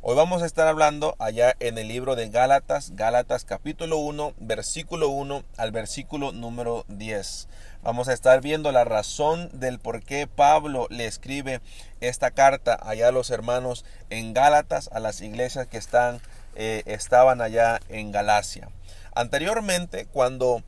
Hoy vamos a estar hablando allá en el libro de Gálatas, Gálatas capítulo 1, versículo 1 al versículo número 10. Vamos a estar viendo la razón del por qué Pablo le escribe esta carta allá a los hermanos en Gálatas, a las iglesias que estaban allá en Galacia. Anteriormente, cuando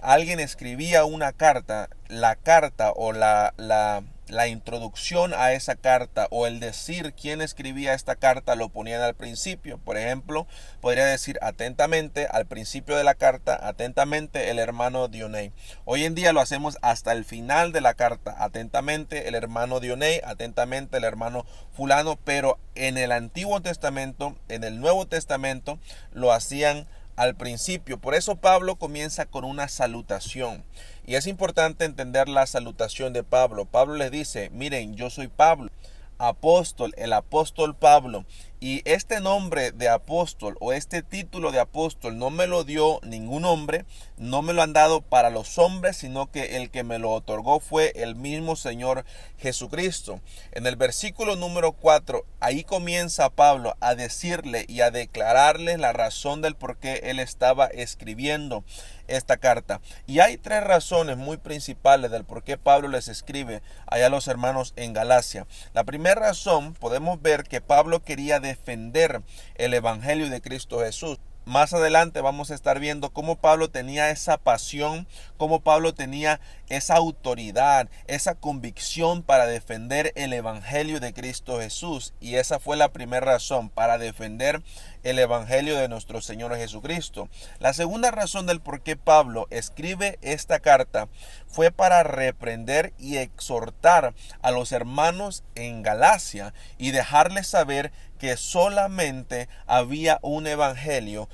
alguien escribía una carta, la carta o la introducción a esa carta o el decir quién escribía esta carta lo ponían al principio. Por ejemplo, podría decir atentamente al principio de la carta, atentamente el hermano Dionei. Hoy en día lo hacemos hasta el final de la carta, atentamente el hermano Dionei, atentamente el hermano fulano, pero en el Antiguo Testamento, en el Nuevo Testamento, lo hacían al principio. Por eso Pablo comienza con una salutación. Y es importante entender la salutación de Pablo. Pablo les dice, miren, yo soy Pablo, apóstol, el apóstol Pablo. Y este nombre de apóstol o este título de apóstol no me lo dio ningún hombre, no me lo han dado para los hombres, sino que el que me lo otorgó fue el mismo Señor Jesucristo. En el versículo número 4, ahí comienza Pablo a decirle y a declararle la razón del por qué él estaba escribiendo esta carta. Y hay tres razones muy principales del por qué Pablo les escribe allá a los hermanos en Galacia. La primera razón, podemos ver que Pablo quería defender el evangelio de Cristo Jesús. Más adelante vamos a estar viendo cómo Pablo tenía esa pasión, cómo Pablo tenía esa autoridad, esa convicción para defender el evangelio de Cristo Jesús. Y esa fue la primera razón, para defender el evangelio de nuestro Señor Jesucristo. La segunda razón del por qué Pablo escribe esta carta fue para reprender y exhortar a los hermanos en Galacia y dejarles saber que solamente había un evangelio,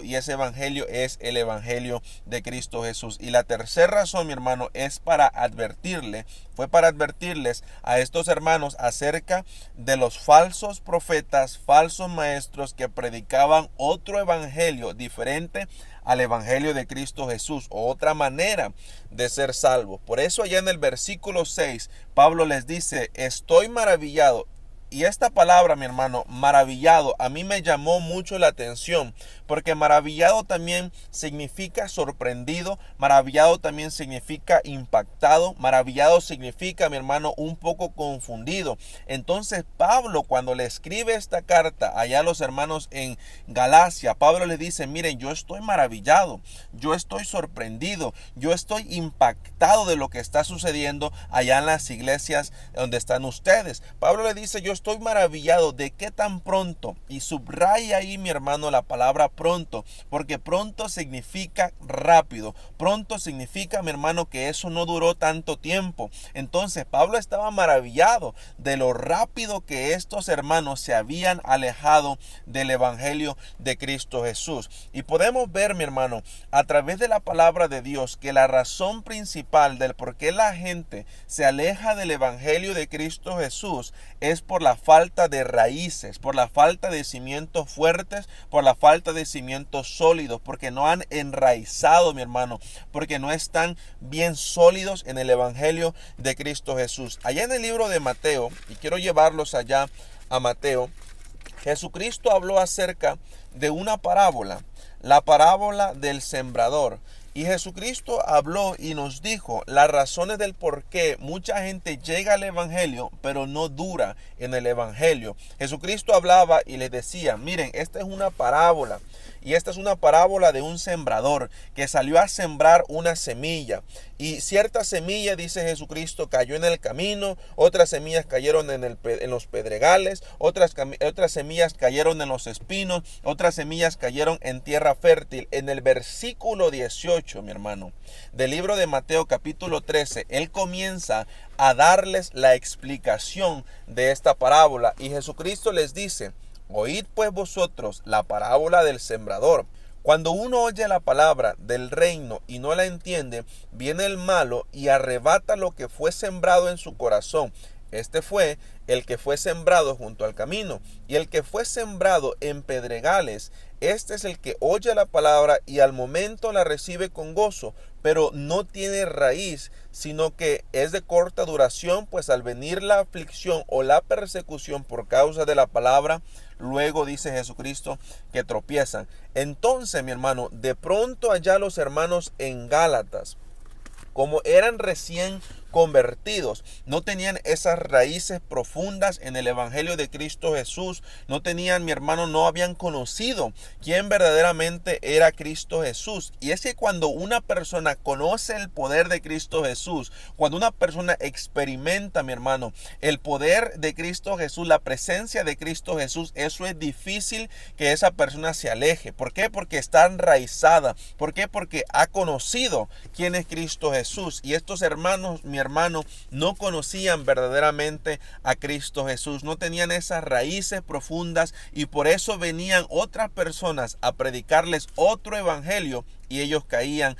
y ese evangelio es el evangelio de Cristo Jesús. Y la tercera razón, mi hermano, fue para advertirles a estos hermanos acerca de los falsos profetas, falsos maestros que predicaban otro evangelio diferente al evangelio de Cristo Jesús, o otra manera de ser salvos. Por eso allá en el versículo 6, Pablo les dice, estoy maravillado. Y esta palabra, mi hermano, maravillado, a mí me llamó mucho la atención, porque maravillado también significa sorprendido, maravillado también significa impactado, maravillado significa, mi hermano, un poco confundido. Entonces Pablo, cuando le escribe esta carta allá a los hermanos en Galacia, Pablo le dice, miren, yo estoy maravillado, yo estoy sorprendido, yo estoy impactado de lo que está sucediendo allá en las iglesias donde están ustedes. Pablo le dice, yo estoy maravillado de qué tan pronto, y subraya ahí, mi hermano, la palabra pronto, porque pronto significa rápido, pronto significa, mi hermano, que eso no duró tanto tiempo. Entonces Pablo estaba maravillado de lo rápido que estos hermanos se habían alejado del evangelio de Cristo Jesús. Y podemos ver, mi hermano, a través de la palabra de Dios, que la razón principal del por qué la gente se aleja del evangelio de Cristo Jesús es por la falta de raíces, por la falta de cimientos fuertes, por la falta de cimientos sólidos, porque no han enraizado, mi hermano, porque no están bien sólidos en el evangelio de Cristo Jesús. Allá en el libro de Mateo, y quiero llevarlos allá a Mateo, Jesucristo habló acerca de una parábola, la parábola del sembrador. Y Jesucristo habló y nos dijo las razones del por qué mucha gente llega al evangelio, pero no dura en el evangelio. Jesucristo hablaba y les decía, miren, esta es una parábola. Y esta es una parábola de un sembrador que salió a sembrar una semilla. Y cierta semilla, dice Jesucristo, cayó en el camino, otras semillas cayeron en los pedregales, otras semillas cayeron en los espinos, otras semillas cayeron en tierra fértil. En el versículo 18, mi hermano, del libro de Mateo capítulo 13, él comienza a darles la explicación de esta parábola. Y Jesucristo les dice, oíd pues vosotros la parábola del sembrador. Cuando uno oye la palabra del reino y no la entiende, viene el malo y arrebata lo que fue sembrado en su corazón. Este fue el que fue sembrado junto al camino, y el que fue sembrado en pedregales. Este es el que oye la palabra y al momento la recibe con gozo, pero no tiene raíz, sino que es de corta duración, pues al venir la aflicción o la persecución por causa de la palabra, luego dice Jesucristo que tropiezan. Entonces, mi hermano, de pronto allá los hermanos en Gálatas, como eran recién convertidos, no tenían esas raíces profundas en el evangelio de Cristo Jesús, no tenían, mi hermano, no habían conocido quién verdaderamente era Cristo Jesús. Y es que cuando una persona conoce el poder de Cristo Jesús, cuando una persona experimenta, mi hermano, el poder de Cristo Jesús, la presencia de Cristo Jesús, eso es difícil que esa persona se aleje. ¿Por qué? Porque está enraizada. ¿Por qué? Porque ha conocido quién es Cristo Jesús. Y estos hermanos, mi hermano, no conocían verdaderamente a Cristo Jesús, no tenían esas raíces profundas, y por eso venían otras personas a predicarles otro evangelio y ellos caían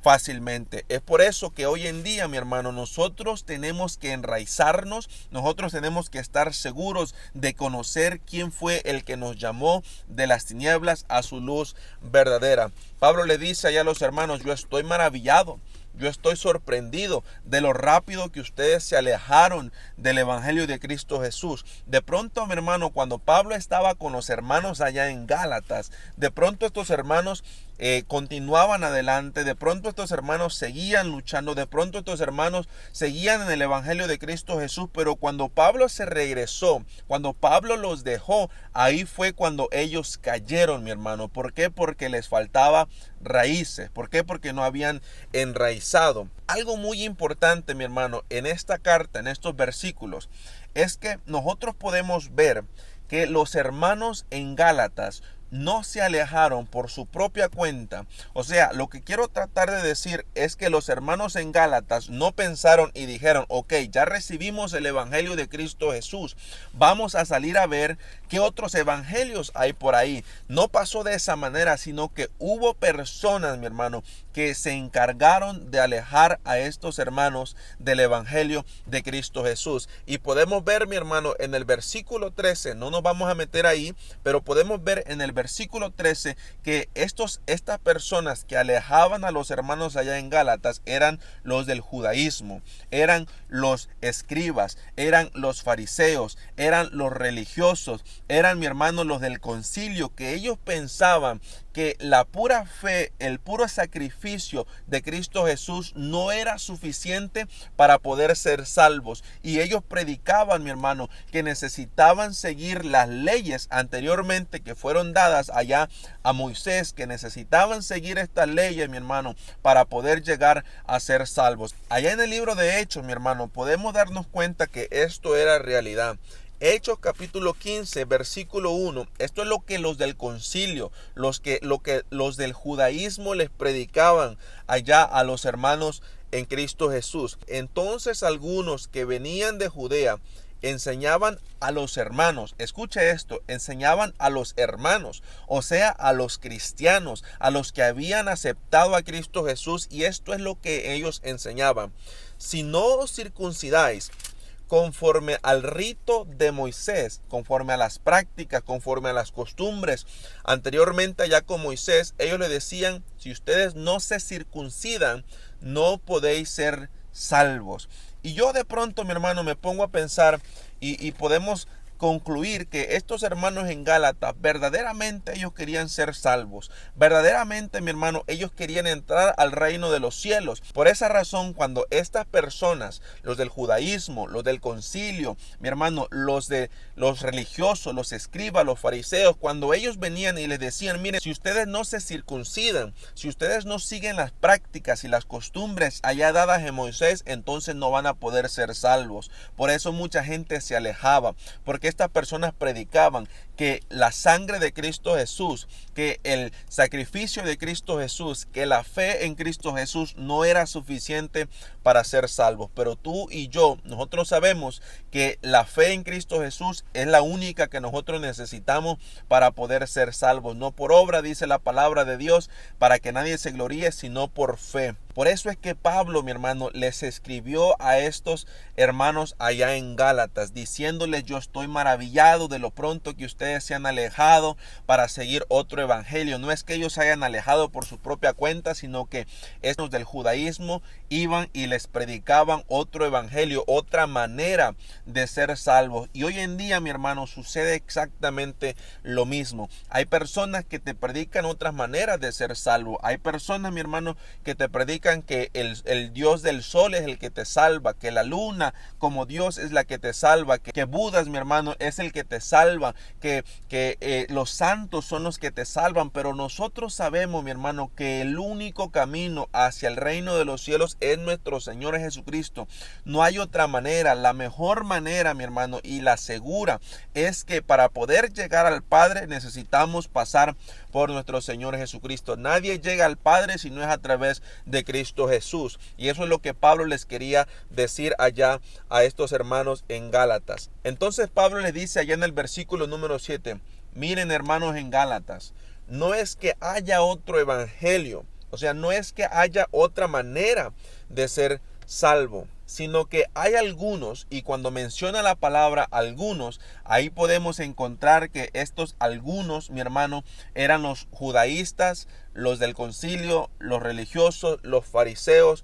fácilmente. Es por eso que hoy en día, mi hermano, nosotros tenemos que enraizarnos, nosotros tenemos que estar seguros de conocer quién fue el que nos llamó de las tinieblas a su luz verdadera. Pablo le dice allá a los hermanos: yo estoy maravillado, yo estoy sorprendido de lo rápido que ustedes se alejaron del evangelio de Cristo Jesús. De pronto, mi hermano, cuando Pablo estaba con los hermanos allá en Gálatas, de pronto estos hermanos continuaban adelante, de pronto estos hermanos seguían luchando, de pronto estos hermanos seguían en el evangelio de Cristo Jesús, pero cuando Pablo se regresó, cuando Pablo los dejó, ahí fue cuando ellos cayeron, mi hermano. ¿Por qué? Porque les faltaba raíces. ¿Por qué? Porque no habían enraizado. Algo muy importante, mi hermano, en esta carta, en estos versículos, es que nosotros podemos ver que los hermanos en Gálatas no se alejaron por su propia cuenta. O sea, lo que quiero tratar de decir es que los hermanos en Gálatas no pensaron y dijeron: ok, ya recibimos el evangelio de Cristo Jesús, vamos a salir a ver qué otros evangelios hay por ahí. No pasó de esa manera, sino que hubo personas, mi hermano, que se encargaron de alejar a estos hermanos del evangelio de Cristo Jesús. Y podemos ver, mi hermano, en el versículo 13, no nos vamos a meter ahí, pero podemos ver en el versículo 13 que estas personas que alejaban a los hermanos allá en Gálatas eran los del judaísmo, eran los escribas, eran los fariseos, eran los religiosos, eran, mi hermano, los del concilio, que ellos pensaban que la pura fe, el puro sacrificio de Cristo Jesús no era suficiente para poder ser salvos. Y ellos predicaban, mi hermano, que necesitaban seguir las leyes anteriormente que fueron dadas allá a Moisés, que necesitaban seguir estas leyes, mi hermano, para poder llegar a ser salvos. Allá en el libro de Hechos, mi hermano, podemos darnos cuenta que esto era realidad. Hechos capítulo 15, versículo 1. Esto es lo que los del concilio, lo que los del judaísmo les predicaban allá a los hermanos en Cristo Jesús. Entonces algunos que venían de Judea enseñaban a los hermanos, escuche esto, enseñaban a los hermanos, o sea, a los cristianos, a los que habían aceptado a Cristo Jesús, y esto es lo que ellos enseñaban: si no os circuncidáis conforme al rito de Moisés, conforme a las prácticas, conforme a las costumbres anteriormente allá con Moisés, ellos le decían: si ustedes no se circuncidan, no podéis ser salvos. Y yo de pronto, mi hermano, me pongo a pensar y podemos concluir que estos hermanos en Gálatas verdaderamente ellos querían ser salvos, verdaderamente, mi hermano, ellos querían entrar al reino de los cielos. Por esa razón, cuando estas personas, los del judaísmo, los del concilio, mi hermano, los religiosos, los escribas, los fariseos, cuando ellos venían y les decían: miren, si ustedes no se circuncidan, si ustedes no siguen las prácticas y las costumbres allá dadas en Moisés, entonces no van a poder ser salvos. Por eso mucha gente se alejaba, porque estas personas predicaban que la sangre de Cristo Jesús, que el sacrificio de Cristo Jesús, que la fe en Cristo Jesús no era suficiente para ser salvos. Pero tú y yo, nosotros sabemos que la fe en Cristo Jesús es la única que nosotros necesitamos para poder ser salvos. No por obra, dice la palabra de Dios, para que nadie se gloríe, sino por fe. Por eso es que Pablo, mi hermano, les escribió a estos hermanos allá en Gálatas, diciéndoles: yo estoy maravillado de lo pronto que ustedes se han alejado para seguir otro evangelio. No es que ellos se hayan alejado por su propia cuenta, sino que estos del judaísmo iban y les predicaban otro evangelio, otra manera de ser salvos. Y hoy en día, mi hermano, sucede exactamente lo mismo. Hay personas que te predican otras maneras de ser salvo. Hay personas, mi hermano, que te predican que el Dios del sol es el que te salva, que la luna como Dios es la que te salva, que Budas, mi hermano, es el que te salva, que los santos son los que te salvan. Pero nosotros sabemos, mi hermano, que el único camino hacia el reino de los cielos es nuestro Señor Jesucristo. No hay otra manera. La mejor manera, mi hermano, y la segura, es que para poder llegar al Padre necesitamos pasar por nuestro Señor Jesucristo. Nadie llega al Padre si no es a través de Cristo Jesús. Y eso es lo que Pablo les quería decir allá a estos hermanos en Gálatas. Entonces Pablo les dice allá en el versículo número 7, miren, hermanos en Gálatas, no es que haya otro evangelio, o sea, no es que haya otra manera de ser salvo, sino que hay algunos, y cuando menciona la palabra algunos, ahí podemos encontrar que estos algunos, mi hermano, eran los judaístas, los del concilio, los religiosos, los fariseos.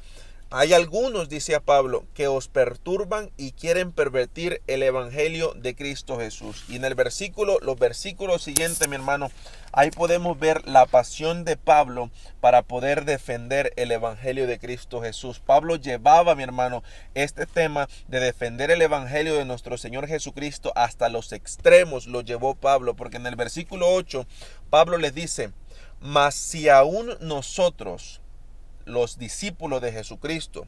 Hay algunos, dice a Pablo, que os perturban y quieren pervertir el evangelio de Cristo Jesús. Y en el los versículos siguientes, mi hermano, ahí podemos ver la pasión de Pablo para poder defender el evangelio de Cristo Jesús. Pablo llevaba, mi hermano, este tema de defender el evangelio de nuestro Señor Jesucristo hasta los extremos. Lo llevó Pablo, porque en el versículo 8, Pablo les dice: mas si aún nosotros, los discípulos de Jesucristo,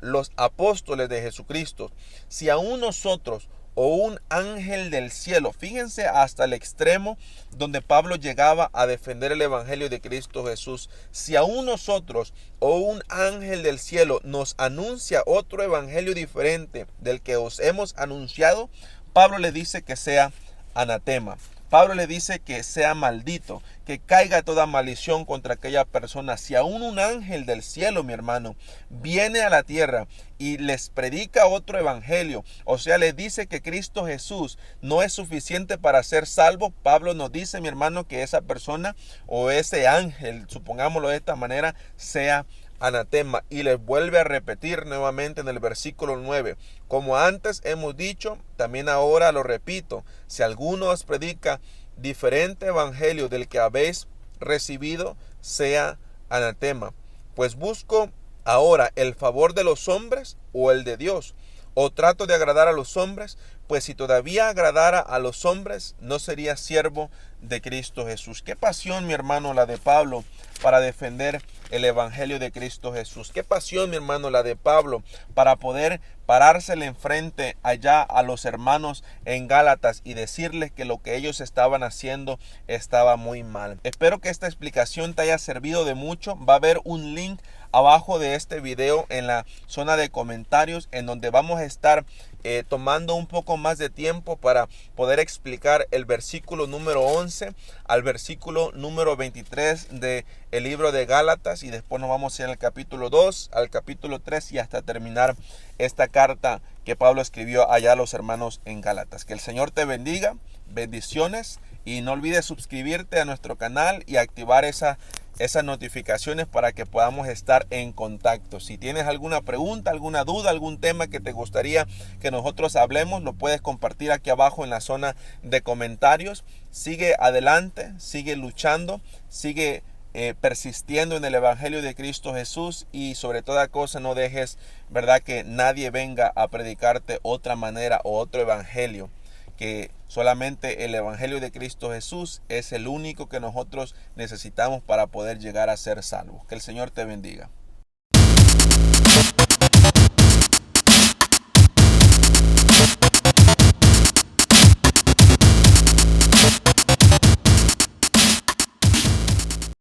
los apóstoles de Jesucristo, si aún nosotros o un ángel del cielo, fíjense hasta el extremo donde Pablo llegaba a defender el evangelio de Cristo Jesús, si aún nosotros o un ángel del cielo nos anuncia otro evangelio diferente del que os hemos anunciado, Pablo le dice que sea anatema. Pablo le dice que sea maldito, que caiga toda maldición contra aquella persona. Si aún un ángel del cielo, mi hermano, viene a la tierra y les predica otro evangelio, o sea, les dice que Cristo Jesús no es suficiente para ser salvo, Pablo nos dice, mi hermano, que esa persona o ese ángel, supongámoslo de esta manera, sea anatema. Y les vuelve a repetir nuevamente en el versículo 9: como antes hemos dicho, también ahora lo repito, si alguno os predica diferente evangelio del que habéis recibido, sea anatema. Pues busco ahora el favor de los hombres o el de Dios, o trato de agradar a los hombres. Pues si todavía agradara a los hombres, no sería siervo de Cristo Jesús. Qué pasión, mi hermano, la de Pablo para defender el evangelio de Cristo Jesús. Qué pasión, mi hermano, la de Pablo para poder parársele enfrente allá a los hermanos en Gálatas y decirles que lo que ellos estaban haciendo estaba muy mal. Espero que esta explicación te haya servido de mucho. Va a haber un link abajo de este video en la zona de comentarios, en donde vamos a estar tomando un poco más de tiempo para poder explicar el versículo número 11 al versículo número 23 de el libro de Gálatas, y después nos vamos a ir al capítulo 2, al capítulo 3 y hasta terminar esta carta que Pablo escribió allá a los hermanos en Gálatas. Que el Señor te bendiga, bendiciones, y no olvides suscribirte a nuestro canal y activar esas notificaciones para que podamos estar en contacto. Si tienes alguna pregunta, alguna duda, algún tema que te gustaría que nosotros hablemos, lo puedes compartir aquí abajo en la zona de comentarios. Sigue adelante, sigue luchando, sigue persistiendo en el evangelio de Cristo Jesús, y sobre toda cosa no dejes, verdad, que nadie venga a predicarte otra manera o otro evangelio, que solamente el evangelio de Cristo Jesús es el único que nosotros necesitamos para poder llegar a ser salvos. Que el Señor te bendiga.